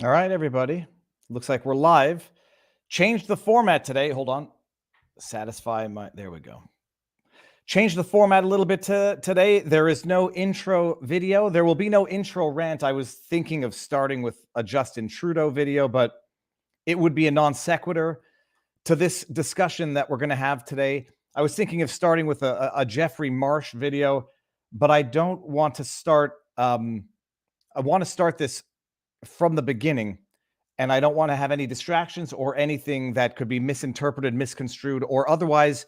All right, everybody. Looks like we're live. Changed the format today. Hold on. Satisfy my. There we go. Changed the format a little bit today. There is no intro video. There will be no intro rant. I was thinking of starting with a Justin Trudeau video, but it would be a non sequitur to this discussion that we're going to have today. I was thinking of starting with a Jeffrey Marsh video, but I don't want to start. I want to start this from the beginning, and I don't want to have any distractions or anything that could be misinterpreted, misconstrued, or otherwise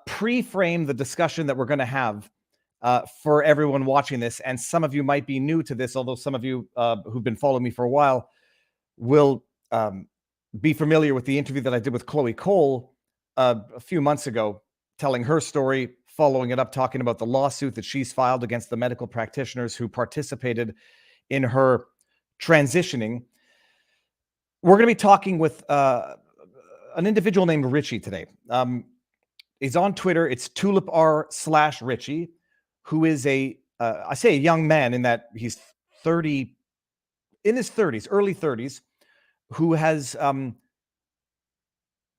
pre-frame the discussion that we're going to have for everyone watching this. And some of you might be new to this, although some of you who've been following me for a while will be familiar with the interview that I did with Chloe Cole a few months ago, telling her story, following it up, talking about the lawsuit that she's filed against the medical practitioners who participated in her transitioning. We're going to be talking with an individual named Ritchie today. He's on Twitter. It's TullipR/Ritchie, who is I say a young man in that he's 30, in his 30s, early 30s, who has,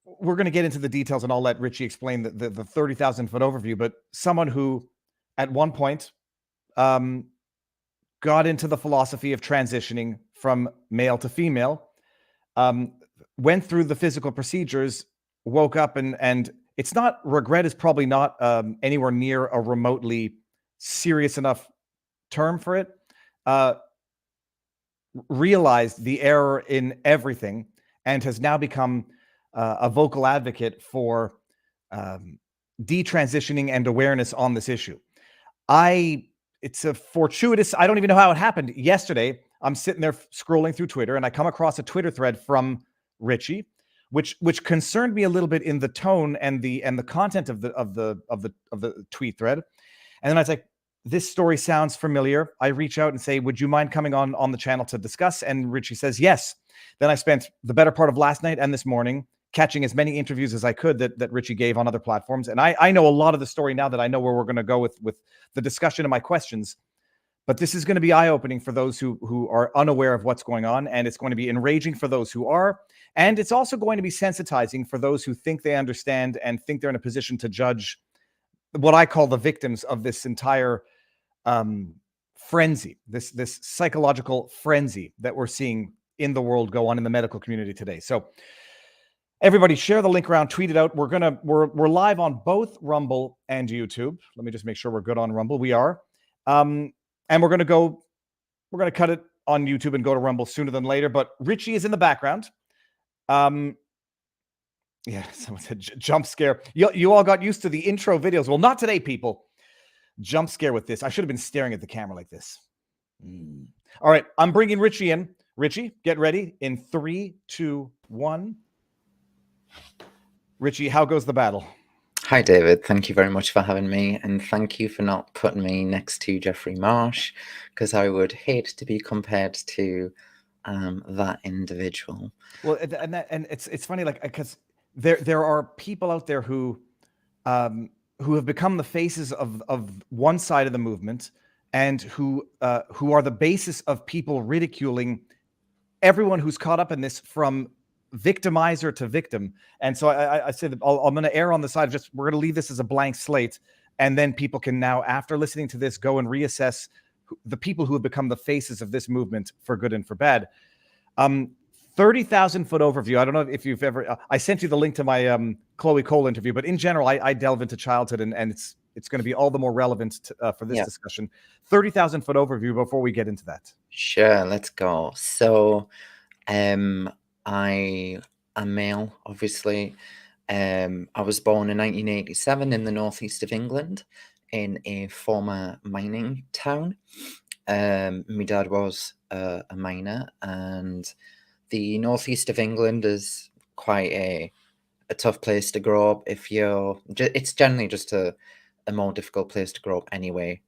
we're going to get into the details and I'll let Ritchie explain the 30,000 foot overview, but someone who at one point got into the philosophy of transitioning from male to female, went through the physical procedures, woke up and it's not, regret is probably not anywhere near a remotely serious enough term for it, realized the error in everything and has now become a vocal advocate for detransitioning and awareness on this issue. It's a fortuitous, I don't even know how it happened. Yesterday, I'm sitting there scrolling through Twitter and I come across a Twitter thread from Ritchie, which concerned me a little bit in the tone and the content of the tweet thread. And then I was like, this story sounds familiar. I reach out and say, would you mind coming on the channel to discuss? And Ritchie says, yes. Then I spent the better part of last night and this morning catching as many interviews as I could that Ritchie gave on other platforms. And I know a lot of the story now that I know where we're going to go with the discussion of my questions. But this is going to be eye-opening for those who are unaware of what's going on. And it's going to be enraging for those who are. And it's also going to be sensitizing for those who think they understand and think they're in a position to judge what I call the victims of this entire frenzy, this psychological frenzy that we're seeing in the world go on in the medical community today. So everybody share the link around, tweet it out. We're live on both Rumble and YouTube. Let me just make sure we're good on Rumble. We are. And we're going to cut it on YouTube and go to Rumble sooner than later. But Ritchie is in the background. Yeah, someone said jump scare. You all got used to the intro videos. Well, not today, people. Jump scare with this. I should have been staring at the camera like this. All right, I'm bringing Ritchie in. Ritchie, get ready in 3, 2, 1. Ritchie, how goes the battle? Hi, David. Thank you very much for having me. And thank you for not putting me next to Jeffrey Marsh, because I would hate to be compared to that individual. Well, and it's funny, like, because there are people out there who have become the faces of one side of the movement and who are the basis of people ridiculing everyone who's caught up in this from victimizer to victim. And so I say that I'm going to err on the side of just, we're going to leave this as a blank slate. And then people can now, after listening to this, go and reassess the people who have become the faces of this movement for good and for bad. 30,000 foot overview. I don't know if you've ever, I sent you the link to my Chloe Cole interview, but in general, I delve into childhood and it's going to be all the more relevant for this discussion. 30,000 foot overview before we get into that. Sure, let's go. So I am male, obviously. I was born in 1987 in the northeast of England in a former mining town. My dad was a miner, and the northeast of England is quite a tough place to grow up. It's generally just a more difficult place to grow up anyway.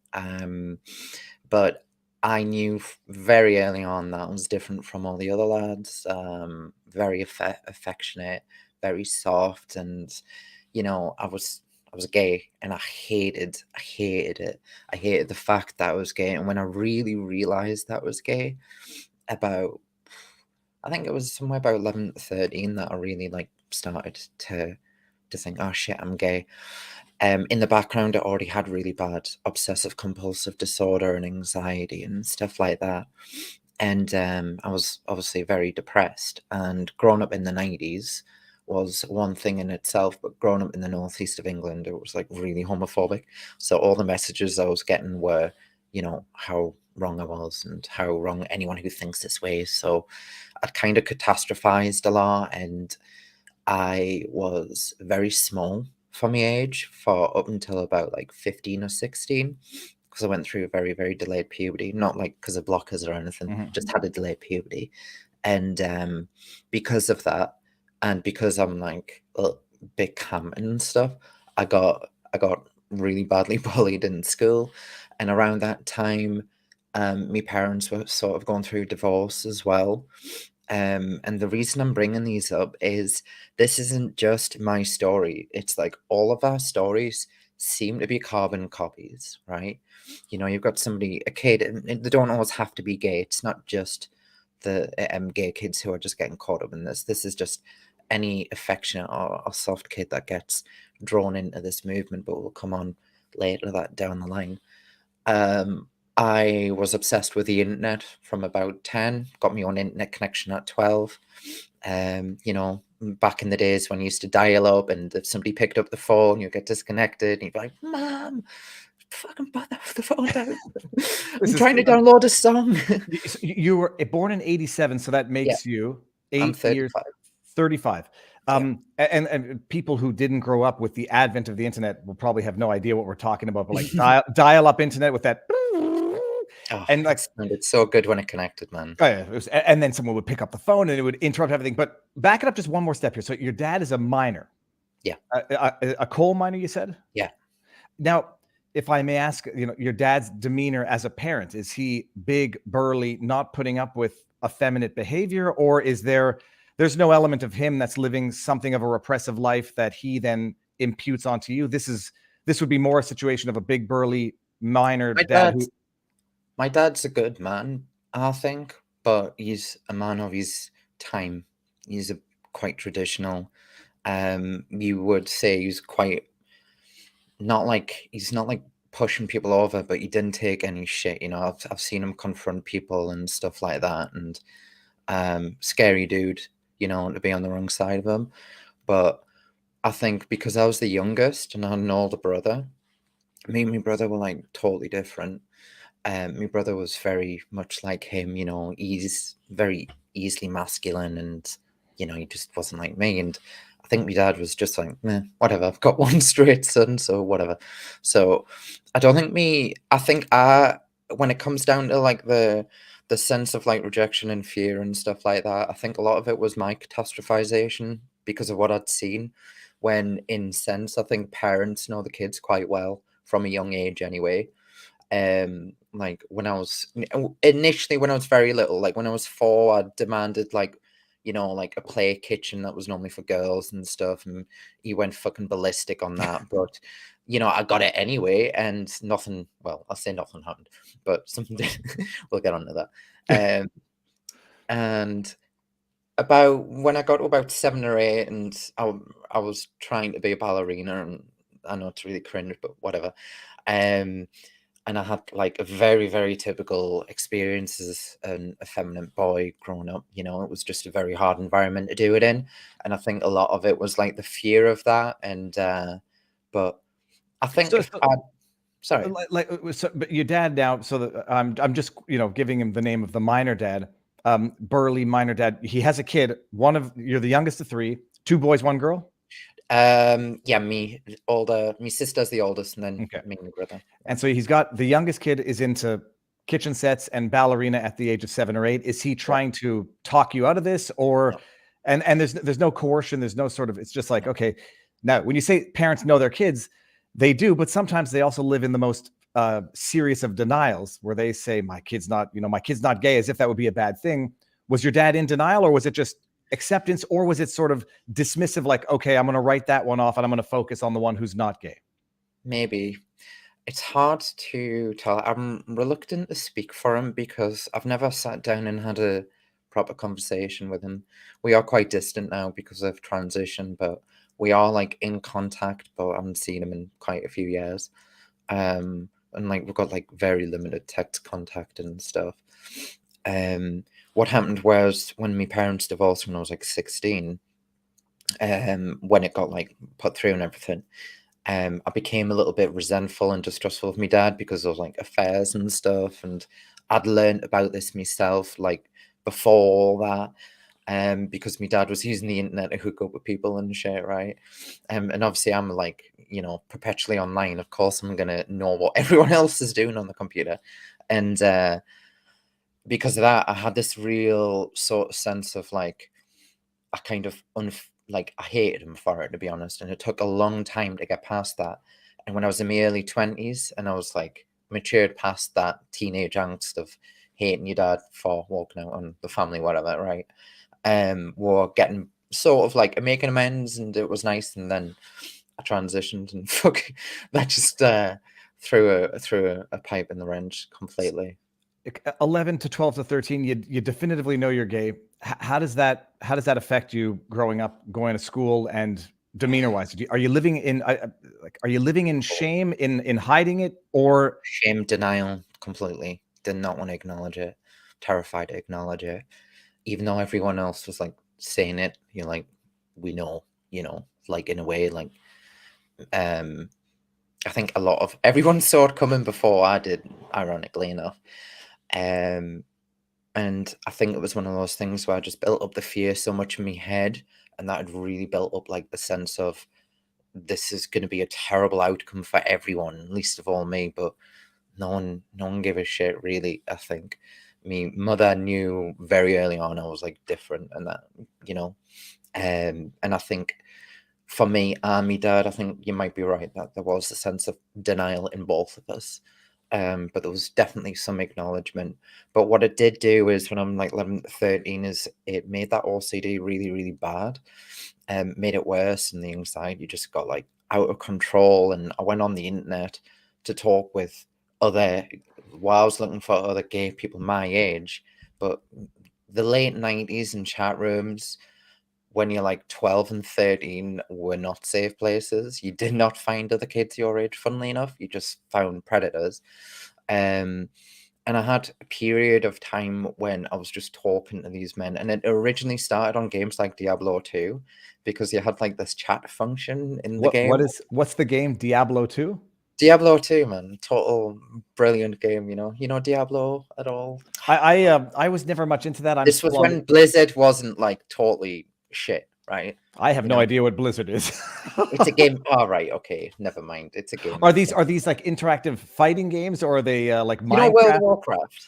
But I knew very early on that I was different from all the other lads. Very affectionate, very soft, and I was gay, and I hated it. I hated the fact that I was gay, and when I really realized that I was gay, about I think it was somewhere about 11, 13 that I really like started to think, oh shit, I'm gay. In the background, I already had really bad obsessive compulsive disorder and anxiety and stuff like that. And I was obviously very depressed. And growing up in the 90s was one thing in itself, but growing up in the northeast of England, it was like really homophobic. So all the messages I was getting were, how wrong I was and how wrong anyone who thinks this way is. So I'd kind of catastrophized a lot, and I was very small for my age for up until about like 15 or 16, because I went through a very, very delayed puberty, not like because of blockers or anything, Mhm. just had a delayed puberty. And because of that, and because I'm like a big cam and stuff, I got really badly bullied in school. And around that time, my parents were sort of going through divorce as well. And the reason I'm bringing these up is this isn't just my story. It's like all of our stories seem to be carbon copies, right? You've got somebody, a kid, and they don't always have to be gay. It's not just the gay kids who are just getting caught up in this. This is just any affectionate or soft kid that gets drawn into this movement, but we'll come on later that down the line. Um, I was obsessed with the internet from about 10, got my own internet connection at 12. Back in the days when you used to dial up, and if somebody picked up the phone, you'd get disconnected, and you'd be like, Mom, fucking put the phone down. This I'm is trying to download a song. you were born in 87, so that Yeah, makes you I'm 8 years, 35. 35. Yeah. And people who didn't grow up with the advent of the internet will probably have no idea what we're talking about, but like dial up internet with that, Oh, and it like, sounded so good when it connected, man. oh yeah, and then someone would pick up the phone and it would interrupt everything. But back it up just one more step here. So your dad is a miner, Yeah. a coal miner, you said? Yeah. Now, if I may ask, your dad's demeanor as a parent, is he big, burly, not putting up with effeminate behavior, or there's no element of him that's living something of a repressive life that he then imputes onto you? This would be more a situation of a big, burly minor My dad who. dad's My dad's a good man, I think, but he's a man of his time. He's quite traditional. You would say he's quite he's not like pushing people over, but he didn't take any shit. I've seen him confront people and stuff like that, and scary dude. To be on the wrong side of him. But I think because I was the youngest and I had an older brother, me and my brother were like totally different. My brother was very much like him, he's very easily masculine, and he just wasn't like me. And I think my dad was just like, meh, whatever, I've got one straight son, so whatever. So I don't think I think when it comes down to like the sense of like rejection and fear and stuff like that, I think a lot of it was my catastrophization because of what I'd seen. When in sense, I think parents know the kids quite well from a young age anyway. Like when I was initially, when I was very little, like when I was 4, I demanded like like a play kitchen that was normally for girls and stuff, and he went fucking ballistic on that. But I got it anyway, and nothing, well, I'll say nothing happened, but something did. We'll get on to that. And about when I got to about 7 or 8, and I was trying to be a ballerina, and I know it's really cringe, but whatever. um and I had like a very, very typical experience as an effeminate boy growing up. It was just a very hard environment to do it in. And I think a lot of it was like the fear of that. And, but I think so, if I, sorry, but your dad now, so that I'm just giving him the name of the minor dad, burly minor dad. He has a kid. You're the youngest of 3, 2 boys, 1 girl. yeah, my sister's the oldest, and then Okay. me and my brother. And so he's got the youngest kid is into kitchen sets and ballerina at the age of 7 or 8. Is he trying to talk you out of this, or, No, and there's no coercion, there's no sort of, it's just like, no. okay, now when you say parents know their kids, they do, but sometimes they also live in the most serious of denials where they say, my kid's not gay, as if that would be a bad thing. Was your dad in denial, or was it just acceptance, or was it sort of dismissive, like, okay, I'm going to write that one off and I'm going to focus on the one who's not gay? Maybe. It's hard to tell. I'm reluctant to speak for him because I've never sat down and had a proper conversation with him. We are quite distant now because of transition, but we are like in contact, but I haven't seen him in quite a few years. And like we've got like very limited text contact and stuff. What happened was when my parents divorced when I was like 16, when it got like put through and everything, I became a little bit resentful and distrustful of my dad because of like affairs and stuff, and I'd learned about this myself like before that. Because my dad was using the internet to hook up with people and shit, right? And obviously I'm like, perpetually online. Of course I'm gonna know what everyone else is doing on the computer. And because of that, I had this real sort of sense of like, I kind of like I hated him for it, to be honest. And it took a long time to get past that. And when I was in my early 20s and I was like matured past that teenage angst of hating your dad for walking out on the family, whatever, right? We're getting sort of like making amends, and it was nice. And then I transitioned, and fuck, that just threw a pipe in the wrench completely. 11 to 12 to 13, you definitively know you're gay. How does that affect you growing up, going to school, and demeanor wise? Are you living in shame, in hiding it, or shame, denial, completely? Did not want to acknowledge it. Terrified to acknowledge it, even though everyone else was like saying it. You're like, we know, like in a way, like I think a lot of everyone saw it coming before I did, ironically enough. And I think it was one of those things where I just built up the fear so much in my head, and that had really built up like the sense of this is going to be a terrible outcome for everyone, least of all me. But no one gave a shit, really. I think my mother knew very early on I was like different, and that, and I think for me and my dad, I think you might be right that there was a sense of denial in both of us. But there was definitely some acknowledgement. But what it did do is when I'm like 11 to 13 is it made that OCD really, really bad, and made it worse. And the anxiety just got like out of control. And I went on the internet to talk with while I was looking for other gay people my age. But the late 90s in chat rooms, when you're like 12 and 13, were not safe places. You did not find other kids your age, funnily enough. You just found predators. And I had a period of time when I was just talking to these men. And it originally started on games like Diablo 2, because you had like this chat function in the game. what's the game? Diablo 2? Diablo 2, man. Total brilliant game, you know Diablo at all? I was never much into that. This was when Blizzard wasn't like totally shit, right? I have no idea what Blizzard is. It's a game. All right, okay, never mind. It's a game. Are these like interactive fighting games, or are they like Minecraft? World of Warcraft?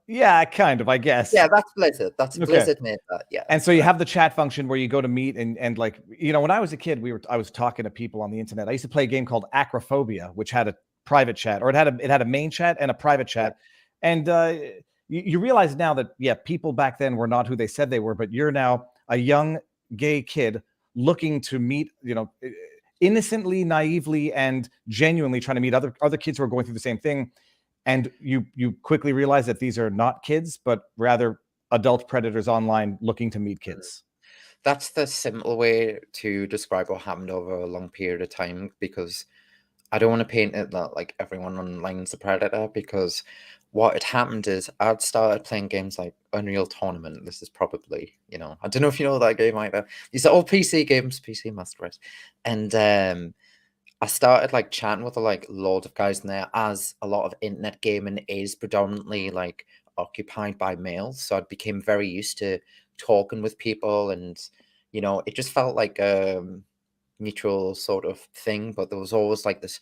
Yeah, kind of, I guess. Yeah, that's Blizzard. Blizzard made that. Yeah. And so you have the chat function where you go to meet and like, when I was a kid, I was talking to people on the internet. I used to play a game called Acrophobia, which had a private chat, or it had a main chat and a private chat. Yeah. And you realize now that people back then were not who they said they were, but you're now a young gay kid looking to meet, innocently, naively, and genuinely trying to meet other kids who are going through the same thing. And you quickly realize that these are not kids, but rather adult predators online looking to meet kids. That's the simple way to describe what happened over a long period of time, because I don't want to paint it that like everyone online's a predator, because what had happened is I'd started playing games like Unreal Tournament. This is probably, I don't know if you know that game either. These are all PC games, PC Master Race. And I started like chatting with like loads of guys in there, as a lot of internet gaming is predominantly like occupied by males. So I became very used to talking with people, and it just felt like a mutual sort of thing. But there was always like this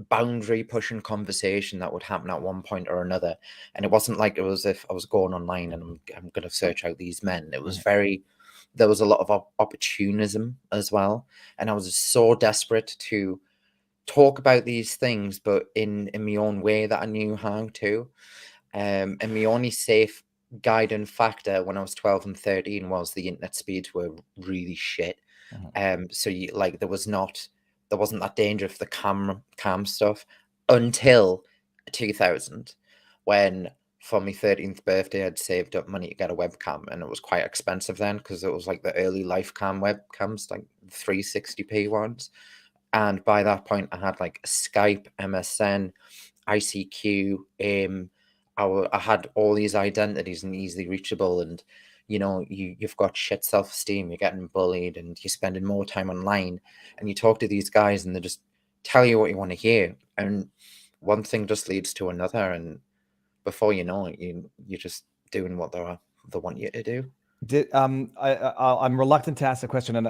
boundary pushing conversation that would happen at one point or another, and it wasn't like it was if I was going online and I'm going to search out these men. It was there was a lot of opportunism as well, and I was so desperate to talk about these things, but in my own way that I knew how to. And my only safe guiding factor when I was 12 and 13 was the internet speeds were really shit. So there wasn't that danger for the cam stuff until 2000, when for my 13th birthday, I'd saved up money to get a webcam, and it was quite expensive then because it was like the early LifeCam webcams, like 360p ones. And by that point, I had like Skype, MSN, ICQ. I had all these identities and easily reachable, and you've got shit self-esteem. You're getting bullied, and you're spending more time online. And you talk to these guys, and they just tell you what you want to hear, and one thing just leads to another, and before you know it, you're just doing what they want you to do. I'm reluctant to ask the question, and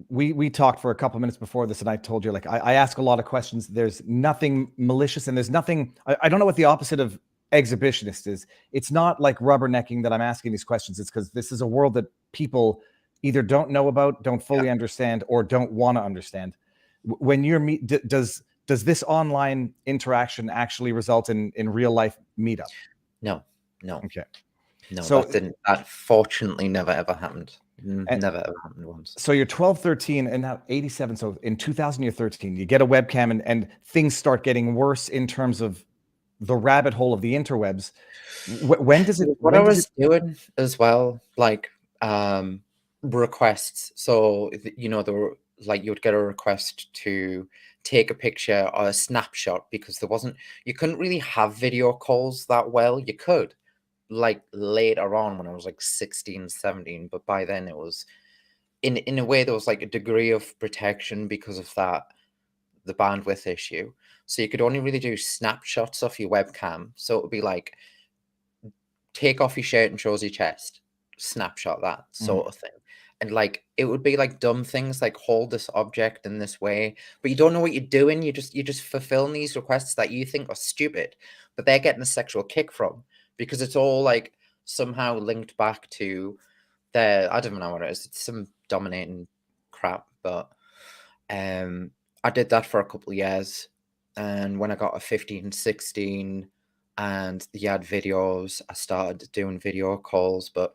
we talked for a couple of minutes before this, and I told you, like, I ask a lot of questions. There's nothing malicious, and there's nothing. I don't know what the opposite of exhibitionist is. It's not like rubbernecking that I'm asking these questions. It's because this is a world that people either don't know about, don't fully understand, or don't want to understand. When you're does this online interaction actually result in real life meetup? No. Okay. No, so, that fortunately never ever happened. Never ever happened once. So you're 12, 13, and now 87. So in 2000, you're 13. You get a webcam, and things start getting worse in terms of the rabbit hole of the interwebs. When does it? What I was doing as well, like requests. So there were like you would get a request to take a picture or a snapshot because you couldn't really have video calls that well. You could, like later on when I was like 16, 17, but by then it was in a way there was like a degree of protection because of the bandwidth issue. So you could only really do snapshots of your webcam. So it would be like take off your shirt and shows your chest, snapshot that sort of thing. And like it would be like dumb things like hold this object in this way, but you don't know what you're doing. You're just fulfilling these requests that you think are stupid, but they're getting a sexual kick from. Because it's all like somehow linked back to I don't know what it is. It's some dominating crap. But I did that for a couple of years. And when I got a 15, 16 and you had videos, I started doing video calls. But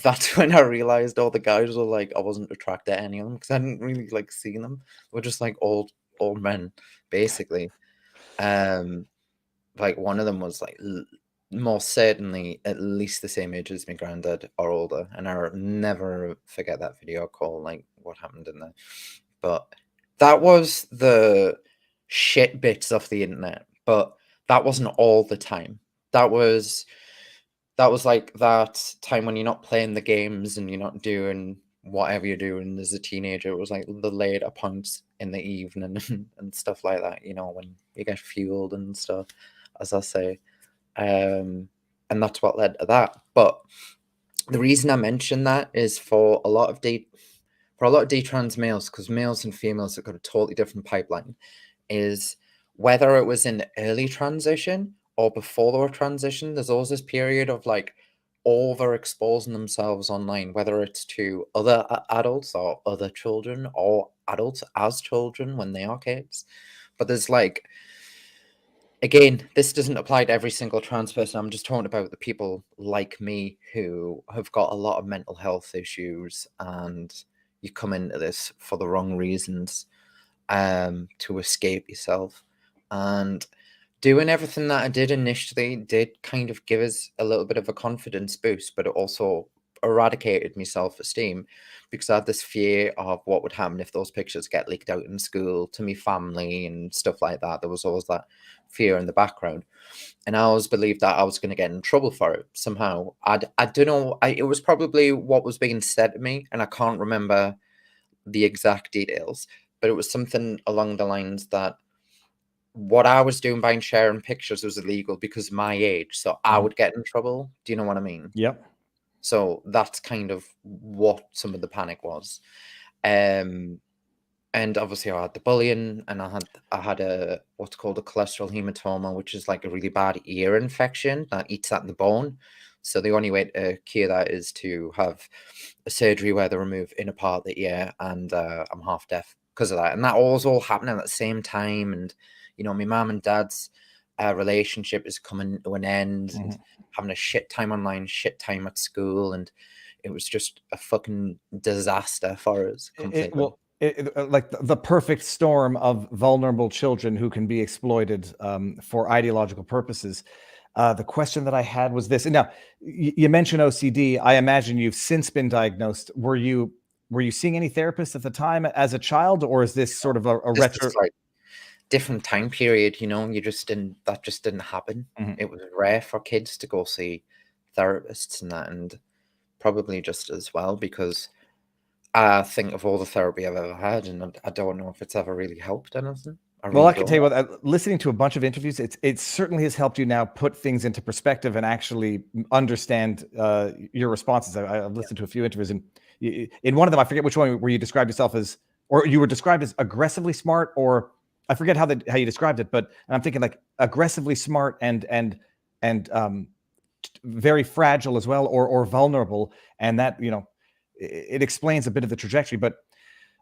that's when I realized all the guys were like, I wasn't attracted to any of them because I didn't really like seeing them. We're just like old men, basically. Like one of them was like most certainly at least the same age as my granddad or older, and I'll never forget that video call, like what happened in there. But that was the shit bits of the internet, but that wasn't all the time. That was like that time when you're not playing the games and you're not doing whatever you're doing as a teenager. It was like the later points in the evening and stuff like that, when you get fueled and stuff, as I say. And that's what led to that. But the reason I mention that is for a lot of detrans males, because males and females have got a totally different pipeline, is whether it was in early transition or before they were transition, there's always this period of like overexposing themselves online, whether it's to other adults or other children or adults as children when they are kids. But there's like, again, this doesn't apply to every single trans person. I'm just talking about the people like me who have got a lot of mental health issues, and you come into this for the wrong reasons, to escape yourself. And doing everything that I did initially did kind of give us a little bit of a confidence boost, but it also eradicated my self-esteem because I had this fear of what would happen if those pictures get leaked out in school to my family and stuff like that. There was always that fear in the background, and I always believed that I was going to get in trouble for it somehow. I don't know. It was probably what was being said to me, and I can't remember the exact details, but it was something along the lines that what I was doing by sharing pictures was illegal because of my age, so I would get in trouble. Do you know what I mean? Yep. So that's kind of what some of the panic was. And obviously I had the bullying, and I had a what's called a cholesterol hematoma, which is like a really bad ear infection that eats at the bone. So the only way to cure that is to have a surgery where they remove inner part of the ear, and I'm half deaf because of that. And that was all happening at the same time. And my mom and dad's relationship is coming to an end, and having a shit time online, shit time at school, and it was just a fucking disaster for us completely. Like the perfect storm of vulnerable children who can be exploited for ideological purposes. The question that I had was this. Now, you mentioned OCD. I imagine you've since been diagnosed. Were you seeing any therapists at the time as a child, or is this sort of a This retro? is like different time period, that just didn't happen. Mhm. It was rare for kids to go see therapists and that, and probably just as well because I think of all the therapy I've ever had, and I don't know if it's ever really helped anything. I Well, really I can tell don't. you what. Listening to a bunch of interviews, it certainly has helped you now put things into perspective and actually understand your responses. I've listened to a few interviews, and in one of them, I forget which one, where you described yourself as, or you were described as aggressively smart, or I forget how you described it. But and I'm thinking like aggressively smart and very fragile as well, or vulnerable, and that it explains a bit of the trajectory. But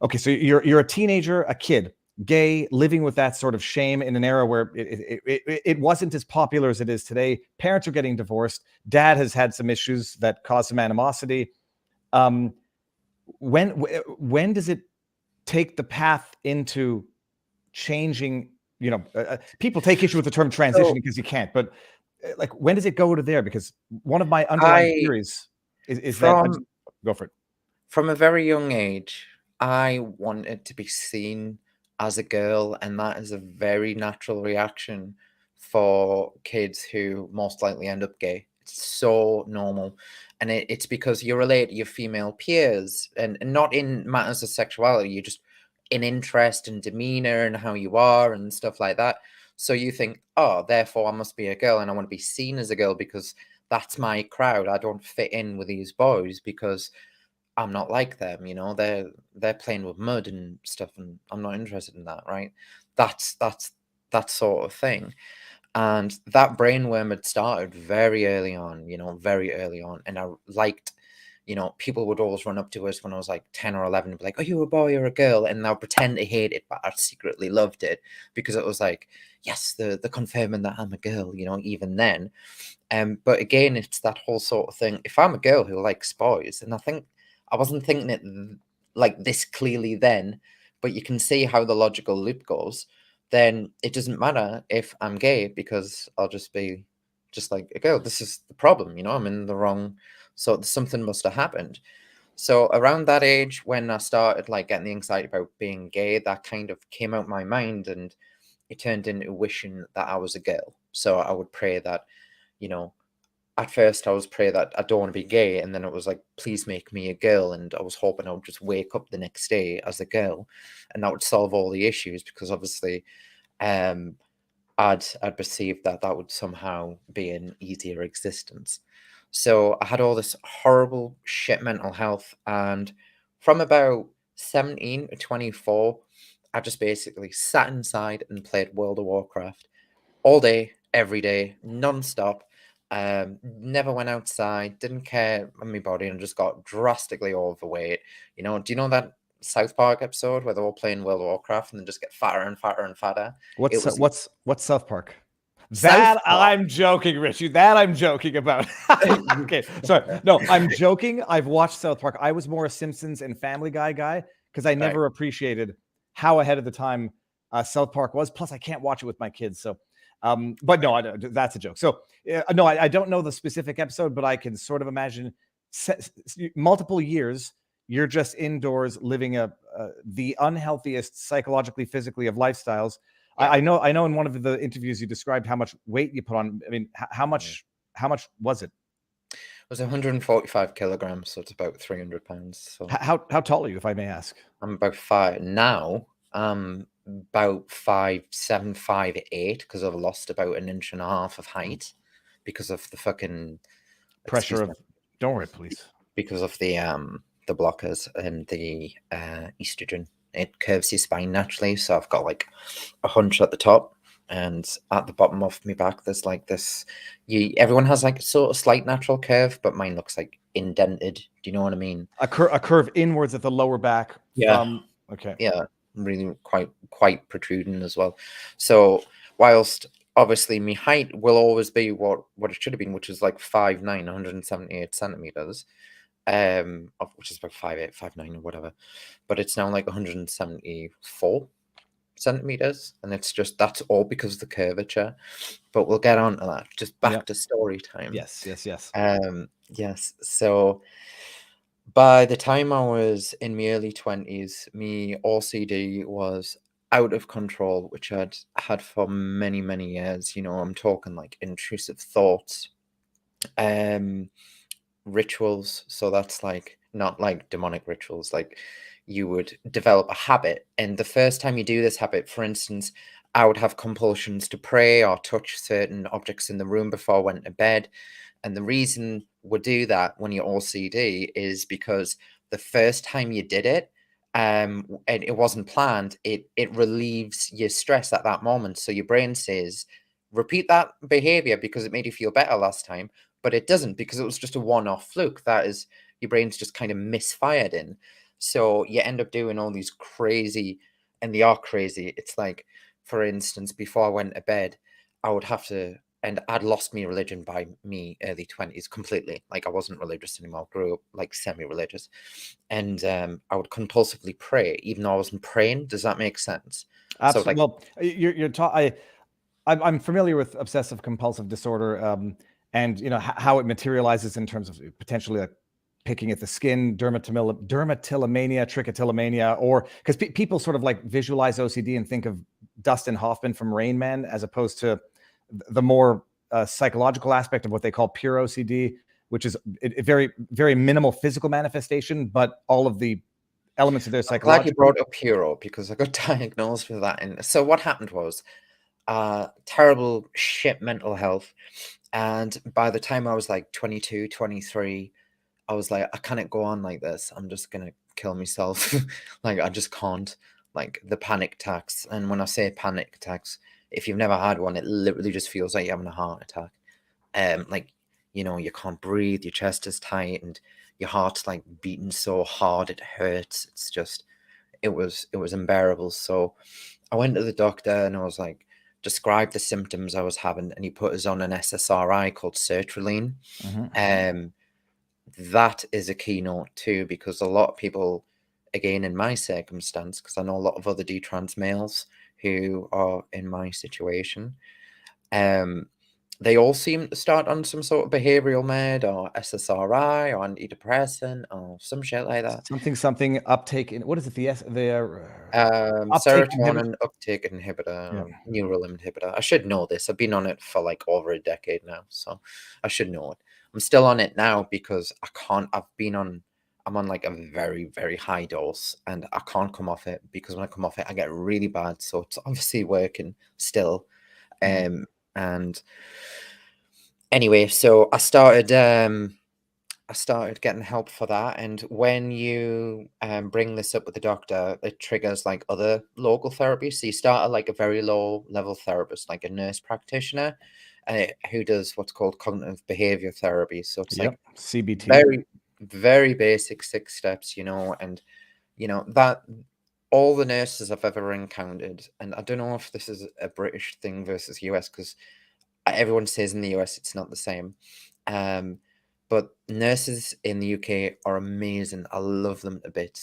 okay, so you're a teenager, a kid, gay, living with that sort of shame in an era where it wasn't as popular as it is today. Parents are getting divorced. Dad has had some issues that cause some animosity. Um, when does it take the path into changing? People take issue with the term transition So because you can't, but like when does it go to there? Because one of my underlying I theories is that from go for it. from a very young age, I wanted to be seen as a girl, and that is a very natural reaction for kids who most likely end up gay. It's so normal. And it's because you relate to your female peers, and not in matters of sexuality, you just in interest and demeanor and how you are and stuff like that. So you think, oh, therefore I must be a girl and I want to be seen as a girl because that's my crowd. I don't fit in with these boys because I'm not like them, they're playing with mud and stuff, and I'm not interested in that, right? That's that sort of thing. And that brainworm had started very early on, very early on. And I liked, people would always run up to us when I was like 10 or 11 and be like, are you a boy or a girl? And I'll pretend to hate it, but I secretly loved it because it was like, yes, the confirming that I'm a girl, even then. But again, it's that whole sort of thing. If I'm a girl who likes boys, and I think I wasn't thinking it like this clearly then, but you can see how the logical loop goes. Then it doesn't matter if I'm gay because I'll just be just like a girl. This is the problem, I'm in the wrong. So something must have happened. So around that age, when I started like getting the anxiety about being gay, that kind of came out my mind, and it turned into wishing that I was a girl. So I would pray that, you know, at first I was praying that I don't want to be gay, and then it was like, please make me a girl. And I was hoping I would just wake up the next day as a girl, and that would solve all the issues because obviously, um, I'd perceived that that would somehow be an easier existence. So I had all this horrible shit mental health, and from about 17 to 24, I just basically sat inside and played World of Warcraft all day, every day, non-stop. Never went outside, didn't care on my body, and just got drastically overweight. Do you know that South Park episode where they're all playing World of Warcraft and then just get fatter and fatter and fatter? It was What's South Park? South That Park. I'm joking, Richie. That I'm joking about. Okay, sorry. No, I'm joking. I've watched South Park. I was more a Simpsons and Family Guy guy because I Right. never appreciated how ahead of the time South Park was. Plus, I can't watch it with my kids. So, but no, that's a joke. So, no, I don't know the specific episode, but I can sort of imagine multiple years. You're just indoors living the unhealthiest psychologically, physically of lifestyles. Yeah. I know in one of the interviews you described how much weight you put on. I mean, how Mm. much was it? It was 145 kilograms, so it's about 300 pounds. So How tall are you, if I may ask? I'm about five now. I'm about 5'7", 5'8", because I've lost about an inch and a half of height because of the fucking, Pressure excuse me, of don't worry, please. because of the blockers and the estrogen. It curves your spine naturally, so I've got like a hunch at the top, and at the bottom of my back there's like this. Everyone has like a sort of slight natural curve, but mine looks like indented. Do you know what I mean? A curve inwards at the lower back Yeah, from. Okay. yeah, really quite protruding as well. So whilst obviously my height will always be what it should have been, which is like 5'9", 178 centimeters, which is about 5'8", 5'9", or whatever, but it's now like 174. centimeters, and that's all because of the curvature. But we'll get on to that. Just back to story time. Yes. Yes. So by the time I was in my early 20s, my OCD was out of control, which I'd had for many, many years. I'm talking like intrusive thoughts, rituals. So that's like not like demonic rituals, like you would develop a habit. And the first time you do this habit, for instance, I would have compulsions to pray or touch certain objects in the room before I went to bed. And the reason we do that when you're OCD is because the first time you did it, and it wasn't planned, it relieves your stress at that moment. So your brain says, repeat that behavior because it made you feel better last time, but it doesn't because it was just a one-off fluke. That is, your brain's just kind of misfired in. So you end up doing all these crazy, and they are crazy. It's like, for instance, before I went to bed, I would have to, and I'd lost my religion by me early 20s completely. Like I wasn't religious anymore. I grew up like semi-religious. And I would compulsively pray, even though I wasn't praying. Does that make sense? Absolutely. So Well, I'm familiar with obsessive compulsive disorder, and how it materializes in terms of potentially like picking at the skin, dermatillomania, trichotillomania, or because people sort of like visualize OCD and think of Dustin Hoffman from Rain Man, as opposed to the more psychological aspect of what they call pure OCD, which is a very, very minimal physical manifestation, but all of the elements of their I'm glad you psychological. brought up Hero because I got diagnosed with that. And so what happened was terrible shit mental health. And by the time I was like 22, 23, I was like, I can't go on like this. I'm just going to kill myself. Like, I just can't. Like, the panic attacks. And when I say panic attacks, if you've never had one, it literally just feels like you're having a heart attack. Like, you can't breathe, your chest is tight, and your heart's like beating so hard it hurts. It's just, it was unbearable. So I went to the doctor and I was like, describe the symptoms I was having, and he put us on an SSRI called sertraline. That is a keynote too, because a lot of people, again in my circumstance, because I know a lot of other detrans males who are in my situation, they all seem to start on some sort of behavioral med or SSRI or antidepressant or some shit like that. Something uptake in, what is it? Uptake inhibitor. Serotonin uptake inhibitor, neural inhibitor. I should know this. I've been on it for like over a decade now, so I should know it. I'm still on it now because I can't. I'm on like a very, very high dose, and I can't come off it because when I come off it, I get really bad. So it's obviously working still. And anyway, so I started getting help for that. And when you bring this up with the doctor, it triggers like other local therapies. So you start at like a very low level therapist, like a nurse practitioner, who does what's called cognitive behavior therapy. So it's like CBT. very, very basic 6 steps, and that all the nurses I've ever encountered, and I don't know if this is a British thing versus US, because everyone says in the US it's not the same. But nurses in the UK are amazing. I love them a bit.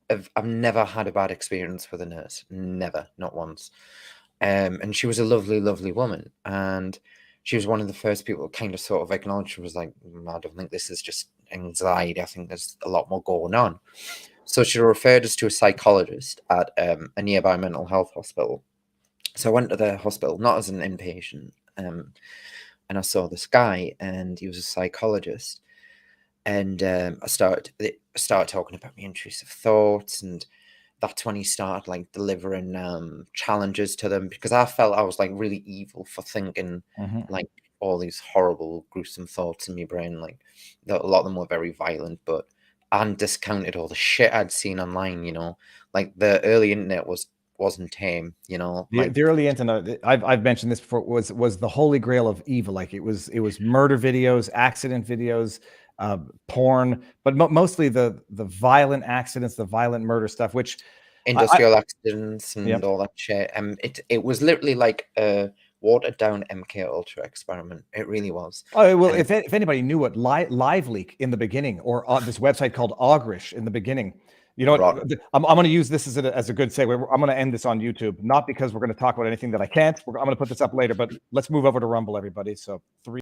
I've never had a bad experience with a nurse. Never, not once. And she was a lovely, lovely woman. And she was one of the first people that kind of sort of acknowledged. She was like, I don't think this is just anxiety. I think there's a lot more going on. So she referred us to a psychologist at a nearby mental health hospital. So I went to the hospital, not as an inpatient, and I saw this guy, and he was a psychologist. And I started talking about my intrusive thoughts, and that's when he started like delivering challenges to them, because I felt I was like really evil for thinking like all these horrible, gruesome thoughts in my brain. Like a lot of them were very violent, but I hadn't discounted all the shit I'd seen online. Like the early internet wasn't tame. Like The early internet, I've mentioned this before, was the holy grail of evil. Like it was murder videos, accident videos, porn, but mostly the violent accidents, the violent murder stuff, which industrial accidents and Yep. all that shit. It was literally like a watered down MK Ultra experiment. It really was. Oh well, if anybody knew what Live Leak in the beginning, or this website called Augrish in the beginning, You know what? Rotten. I'm going to use this as a good segue. I'm going to end this on YouTube, not because we're going to talk about anything that I can't. I'm going to put this up later, but let's move over to Rumble, everybody. So 3.